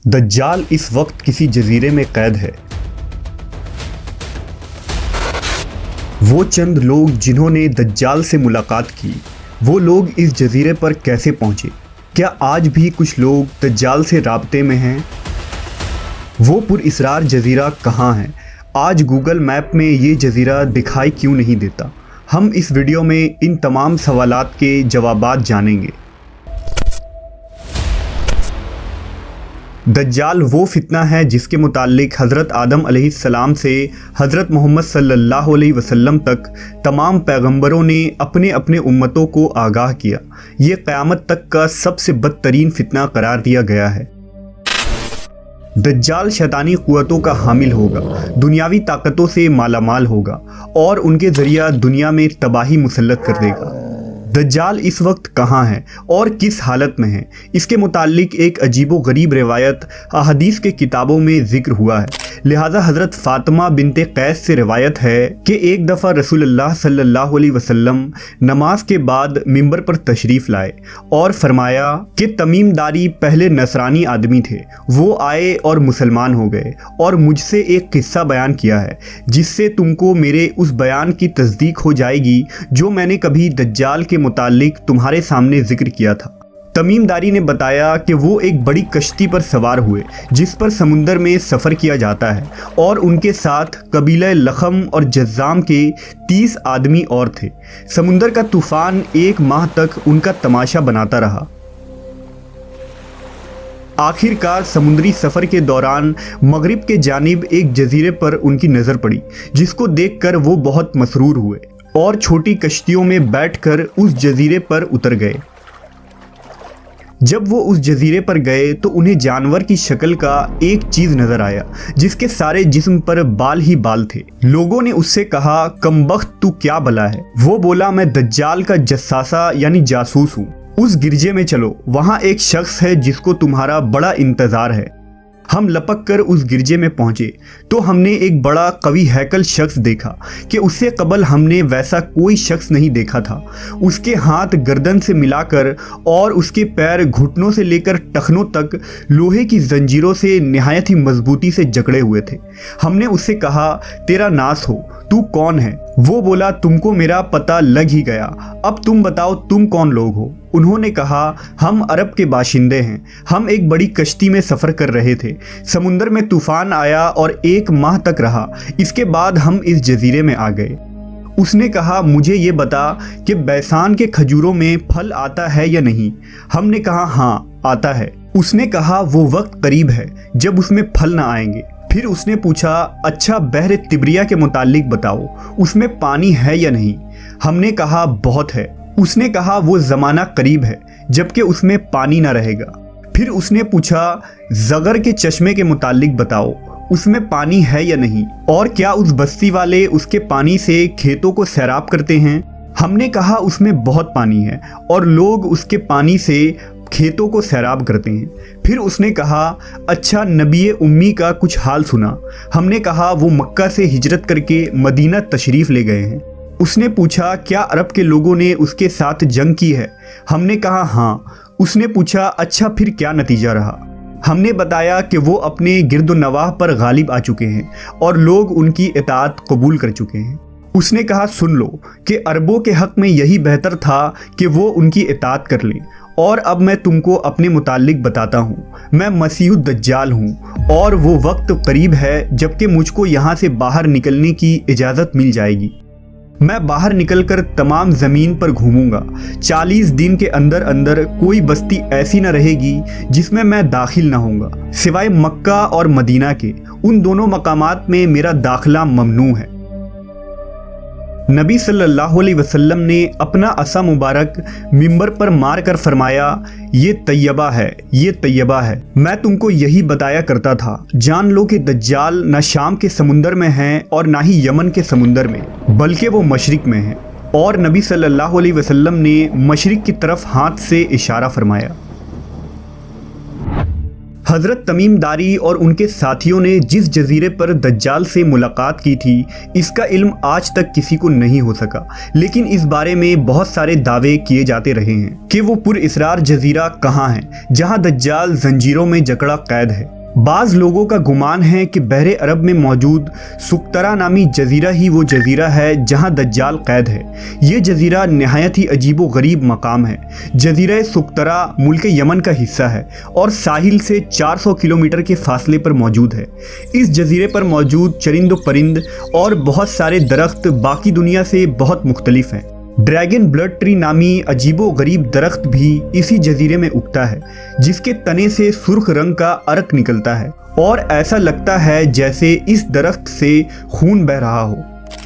दज्जाल इस वक्त किसी जजीरे में कैद है। वो चंद लोग जिन्होंने दज्जाल से मुलाकात की, वो लोग इस जजीरे पर कैसे पहुंचे? क्या आज भी कुछ लोग दज्जाल से राब्ते में हैं? वो पुरअसरार जजीरा कहाँ है? आज गूगल मैप में ये जजीरा दिखाई क्यों नहीं देता? हम इस वीडियो में इन तमाम सवालात के जवाबात जानेंगे। दज्जाल वो फितना है जिसके मुताल्लिक हज़रत आदम अलैहिस्सलाम से हज़रत मोहम्मद सल्लल्लाहु अलैहि वसल्लम तक तमाम पैगंबरों ने अपने अपने उम्मतों को आगाह किया। ये क़यामत तक का सबसे बदतरीन फितना करार दिया गया है। दज्जाल शैतानी क़ुव्वतों का हामिल होगा, दुनियावी ताकतों से मालामाल होगा और उनके ज़रिया दुनिया में तबाही मुसल्लत कर देगा। दज्जाल इस वक्त कहाँ है और किस हालत में है? इसके मुताल्लिक एक अजीबो गरीब रिवायत अहदीस के किताबों में ज़िक्र हुआ है। लिहाजा हज़रत फ़ातिमा बिनते कैस से रिवायत है कि एक दफ़ा रसूलुल्लाह सल्लल्लाहु अलैहि वसल्लम नमाज के बाद मिंबर पर तशरीफ़ लाए और फरमाया कि तमीमदारी पहले नसरानी आदमी थे, वो आए और मुसलमान हो गए और मुझसे एक किस्सा बयान किया है जिससे तुमको मेरे उस बयान की तस्दीक हो जाएगी जो मैंने कभी दज्जाल के मुताल्लिक तुम्हारे सामने जिक्र किया था। तमीमदारी ने बताया कि वो एक बड़ी कश्ती पर सवार हुए जिस पर समुंदर में सफ़र किया जाता है और उनके साथ कबीला लखम और जज़्ज़ाम के 30 आदमी और थे। समुंदर का तूफ़ान 1 माह तक उनका तमाशा बनाता रहा। आखिरकार समुद्री सफ़र के दौरान मगरिब के जानिब एक जजीरे पर उनकी नज़र पड़ी जिसको देखकर वो बहुत मसरूर हुए और छोटी कश्तियों में बैठकर उस जजीरे पर उतर गए। जब वो उस जजीरे पर गए तो उन्हें जानवर की शक्ल का एक चीज़ नज़र आया जिसके सारे जिस्म पर बाल ही बाल थे। लोगों ने उससे कहा, कमबख्त तू क्या भला है? वो बोला, मैं दज्जाल का जस्सासा यानी जासूस हूँ। उस गिरजे में चलो, वहाँ एक शख्स है जिसको तुम्हारा बड़ा इंतज़ार है। हम लपक कर उस गिरजे में पहुँचे तो हमने एक बड़ा कवी हैकल शख्स देखा कि उससे कबल हमने वैसा कोई शख्स नहीं देखा था। उसके हाथ गर्दन से मिलाकर और उसके पैर घुटनों से लेकर टखनों तक लोहे की जंजीरों से निहायत ही मजबूती से जकड़े हुए थे। हमने उससे कहा, तेरा नास हो, तू कौन है? वो बोला, तुमको मेरा पता लग ही गया, अब तुम बताओ तुम कौन लोग हो? उन्होंने कहा, हम अरब के बाशिंदे हैं। हम एक बड़ी कश्ती में सफ़र कर रहे थे। समुंदर में तूफ़ान आया और 1 माह तक रहा। इसके बाद हम इस जजीरे में आ गए। उसने कहा, मुझे ये बता कि बैसान के खजूरों में फल आता है या नहीं? हमने कहा, हाँ आता है। उसने कहा, वो वक्त करीब है जब उसमें फल ना आएंगे। फिर उसने पूछा, अच्छा बहर तिब्रिया के मुतालिक बताओ, उसमें पानी है या नहीं? हमने कहा, बहुत है। उसने कहा, वो ज़माना करीब है जबकि उसमें पानी ना रहेगा। फिर उसने पूछा, ज़गर के चश्मे के मुतालिक बताओ, उसमें पानी है या नहीं? और क्या उस बस्ती वाले उसके पानी से खेतों को सैराब करते हैं? हमने कहा, उसमें बहुत पानी है और लोग उसके पानी से खेतों को सैराब करते हैं। फिर उसने कहा, अच्छा नबी उम्मी का कुछ हाल सुना? हमने कहा, वो मक्का से हिजरत करके मदीना तशरीफ़ ले गए हैं। उसने पूछा, क्या अरब के लोगों ने उसके साथ जंग की है? हमने कहा, हाँ। उसने पूछा, अच्छा फिर क्या नतीजा रहा? हमने बताया कि वो अपने गिरदो नवाह पर गालिब आ चुके हैं और लोग उनकी इताअत कबूल कर चुके हैं। उसने कहा, सुन लो कि अरबों के हक़ में यही बेहतर था कि वो उनकी इताअत कर लें। और अब मैं तुमको अपने मुताल्लिक बताता हूँ। मैं मसीह दज्जाल हूँ और वो वक्त करीब है जबकि मुझको यहाँ से बाहर निकलने की इजाज़त मिल जाएगी। मैं बाहर निकलकर तमाम ज़मीन पर घूमूंगा। 40 दिन के अंदर अंदर कोई बस्ती ऐसी न रहेगी जिसमें मैं दाखिल ना होऊंगा, सिवाय मक्का और मदीना के। उन दोनों मकामात में मेरा दाखिला ममनू है। नबी सल्लल्लाहु अलैहि वसल्लम ने अपना असा मुबारक मिंबर पर मार कर फरमाया, ये तैयबा है, ये तैयबा है। मैं तुमको यही बताया करता था। जान लो कि दज्जाल न शाम के समुंदर में है और ना ही यमन के समुंदर में, बल्कि वो मशरिक में है। और नबी सल्लल्लाहु अलैहि वसल्लम ने मशरिक की तरफ हाथ से इशारा फरमाया। حضرت تمیم داری اور ان کے ساتھیوں نے جس جزیرے پر دجال سے ملاقات کی تھی اس کا علم آج تک کسی کو نہیں ہو سکا، لیکن اس بارے میں بہت سارے دعوے کیے جاتے رہے ہیں کہ وہ پر اسرار جزیرہ کہاں ہے جہاں دجال زنجیروں میں جکڑا قید ہے۔ بعض لوگوں کا گمان ہے کہ بحر عرب میں موجود سقطرہ نامی جزیرہ ہی وہ جزیرہ ہے جہاں دجال قید ہے۔ یہ جزیرہ نہایت ہی عجیب و غریب مقام ہے۔ جزیرہ سقطرہ ملک یمن کا حصہ ہے اور ساحل سے 400 کلومیٹر کے فاصلے پر موجود ہے۔ اس جزیرے پر موجود چرند و پرند اور بہت سارے درخت باقی دنیا سے بہت مختلف ہیں۔ ڈریگن بلڈ ٹری نامی عجیب و غریب درخت بھی اسی جزیرے میں اگتا ہے، جس کے تنے سے سرخ رنگ کا عرق نکلتا ہے اور ایسا لگتا ہے جیسے اس درخت سے خون بہہ رہا ہو۔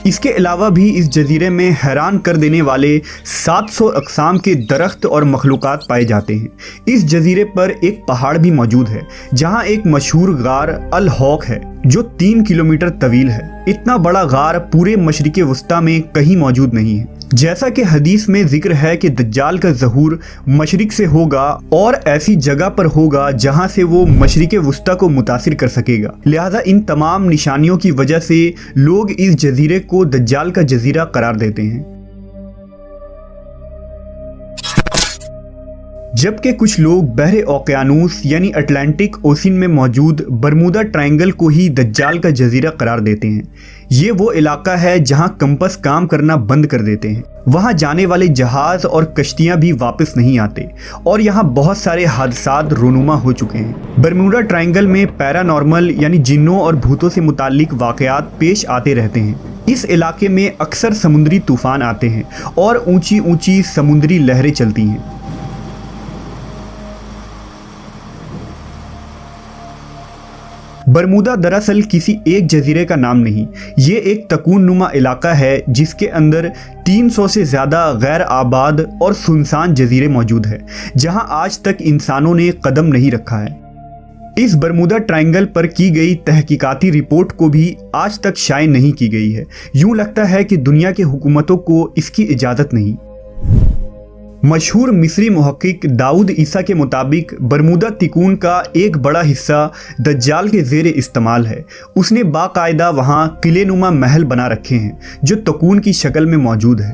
اس کے علاوہ بھی اس جزیرے میں حیران کر دینے والے 700 اقسام کے درخت اور مخلوقات پائے جاتے ہیں۔ اس جزیرے پر ایک پہاڑ بھی موجود ہے جہاں ایک مشہور غار الحوق ہے جو 3 کلومیٹر طویل ہے۔ اتنا بڑا غار پورے مشرق وسطیٰ میں کہیں موجود نہیں ہے۔ جیسا کہ حدیث میں ذکر ہے کہ دجال کا ظہور مشرق سے ہوگا اور ایسی جگہ پر ہوگا جہاں سے وہ مشرق وسطیٰ کو متاثر کر سکے گا، لہذا ان تمام نشانیوں کی وجہ سے لوگ اس جزیرے کو دجال کا جزیرہ قرار دیتے ہیں۔ جبکہ کچھ لوگ بحر اوقیانوس یعنی اٹلانٹک اوشن میں موجود برمودا ٹرائنگل کو ہی دجال کا جزیرہ قرار دیتے ہیں۔ یہ وہ علاقہ ہے جہاں کمپس کام کرنا بند کر دیتے ہیں، وہاں جانے والے جہاز اور کشتیاں بھی واپس نہیں آتے اور یہاں بہت سارے حادثات رونما ہو چکے ہیں۔ برمودا ٹرائنگل میں پیرانارمل یعنی جنوں اور بھوتوں سے متعلق واقعات پیش آتے رہتے ہیں۔ اس علاقے میں اکثر سمندری طوفان آتے ہیں اور اونچی اونچی سمندری لہریں چلتی ہیں۔ برمودا دراصل کسی ایک جزیرے کا نام نہیں، یہ ایک تکون نما علاقہ ہے جس کے اندر 300 سے زیادہ غیر آباد اور سنسان جزیرے موجود ہیں جہاں آج تک انسانوں نے قدم نہیں رکھا ہے۔ اس برمودا ٹرائنگل پر کی گئی تحقیقاتی رپورٹ کو بھی آج تک شائع نہیں کی گئی ہے۔ یوں لگتا ہے کہ دنیا کے حکومتوں کو اس کی اجازت نہیں۔ مشہور مصری محقق داؤد عیسیٰ کے مطابق برمودا تکون کا ایک بڑا حصہ دجال کے زیر استعمال ہے۔ اس نے باقاعدہ وہاں قلعے نما محل بنا رکھے ہیں جو تکون کی شکل میں موجود ہے۔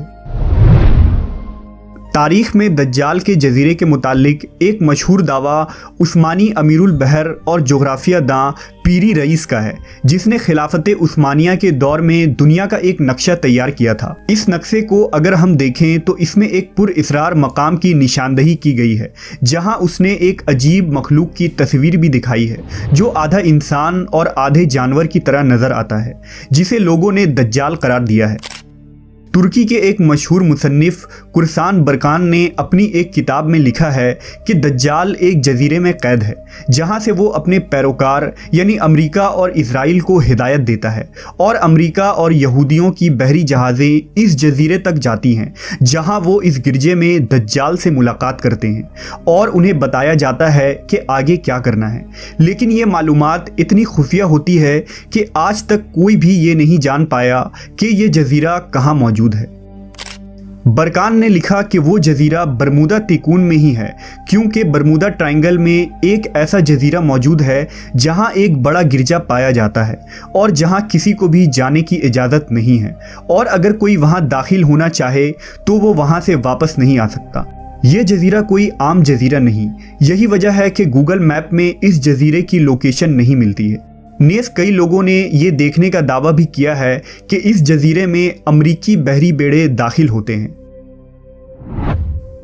تاریخ میں دجال کے جزیرے کے متعلق ایک مشہور دعویٰ عثمانی امیر البحر اور جغرافیہ داں پیری رئیس کا ہے، جس نے خلافت عثمانیہ کے دور میں دنیا کا ایک نقشہ تیار کیا تھا۔ اس نقشے کو اگر ہم دیکھیں تو اس میں ایک پر اسرار مقام کی نشاندہی کی گئی ہے جہاں اس نے ایک عجیب مخلوق کی تصویر بھی دکھائی ہے جو آدھا انسان اور آدھے جانور کی طرح نظر آتا ہے، جسے لوگوں نے دجال قرار دیا ہے۔ ترکی کے ایک مشہور مصنف قرسان برکان نے اپنی ایک کتاب میں لکھا ہے کہ دجال ایک جزیرے میں قید ہے جہاں سے وہ اپنے پیروکار یعنی امریکہ اور اسرائیل کو ہدایت دیتا ہے، اور امریکہ اور یہودیوں کی بحری جہازیں اس جزیرے تک جاتی ہیں جہاں وہ اس گرجے میں دجال سے ملاقات کرتے ہیں اور انہیں بتایا جاتا ہے کہ آگے کیا کرنا ہے، لیکن یہ معلومات اتنی خفیہ ہوتی ہے کہ آج تک کوئی بھی یہ نہیں جان پایا کہ یہ جزیرہ کہاں موجود ہے۔ برکان نے لکھا کہ وہ جزیرہ برمودا تکون میں ہی ہے کیونکہ برمودا ٹرائنگل میں ایک ایسا جزیرہ موجود ہے جہاں ایک بڑا گرجا پایا جاتا ہے اور جہاں کسی کو بھی جانے کی اجازت نہیں ہے، اور اگر کوئی وہاں داخل ہونا چاہے تو وہ وہاں سے واپس نہیں آ سکتا۔ یہ جزیرہ کوئی عام جزیرہ نہیں، یہی وجہ ہے کہ گوگل میپ میں اس جزیرے کی لوکیشن نہیں ملتی ہے۔ نیز کئی لوگوں نے یہ دیکھنے کا دعویٰ بھی کیا ہے کہ اس جزیرے میں امریکی بحری بیڑے داخل ہوتے ہیں۔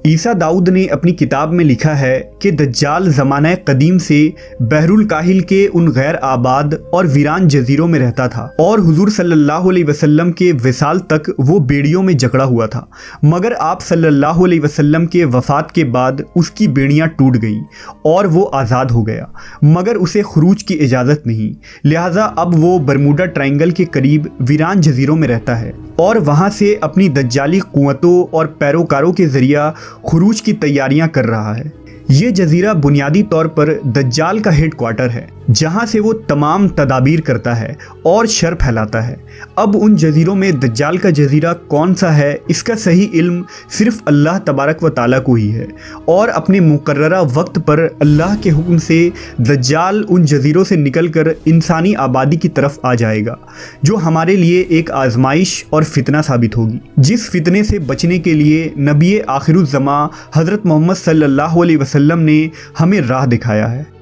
عیسیٰ داؤد نے اپنی کتاب میں لکھا ہے کہ دجال زمانہ قدیم سے بحر الکاہل کے ان غیر آباد اور ویران جزیروں میں رہتا تھا، اور حضور صلی اللہ علیہ وسلم کے وصال تک وہ بیڑیوں میں جکڑا ہوا تھا، مگر آپ صلی اللہ علیہ وسلم کے وفات کے بعد اس کی بیڑیاں ٹوٹ گئیں اور وہ آزاد ہو گیا، مگر اسے خروج کی اجازت نہیں، لہٰذا اب وہ برمودا ٹرائنگل کے قریب ویران جزیروں میں رہتا ہے اور وہاں سے اپنی دجالی قوتوں اور پیروکاروں کے ذریعہ خروج کی تیاریاں کر رہا ہے۔ یہ جزیرہ بنیادی طور پر دجال کا ہیڈ کوارٹر ہے۔ जहां से वो तमाम तदाबीर करता है और शर फैलाता है। अब उन जजीरों में दज्जाल का जजीरा कौन सा है, इसका सही इल्म सिर्फ अल्लाह तबारक व ताला को ही है, और अपने मुकर्ररा वक्त पर अल्लाह के हुक्म से दज्जाल उन जजीरों से निकलकर इंसानी आबादी की तरफ आ जाएगा, जो हमारे लिए एक आजमाइश और फितना साबित होगी, जिस फितने से बचने के लिए नबी आखिरुज़्ज़मा हज़रत मोहम्मद सल्लल्लाहु अलैहि वसल्लम ने हमें राह दिखाया है।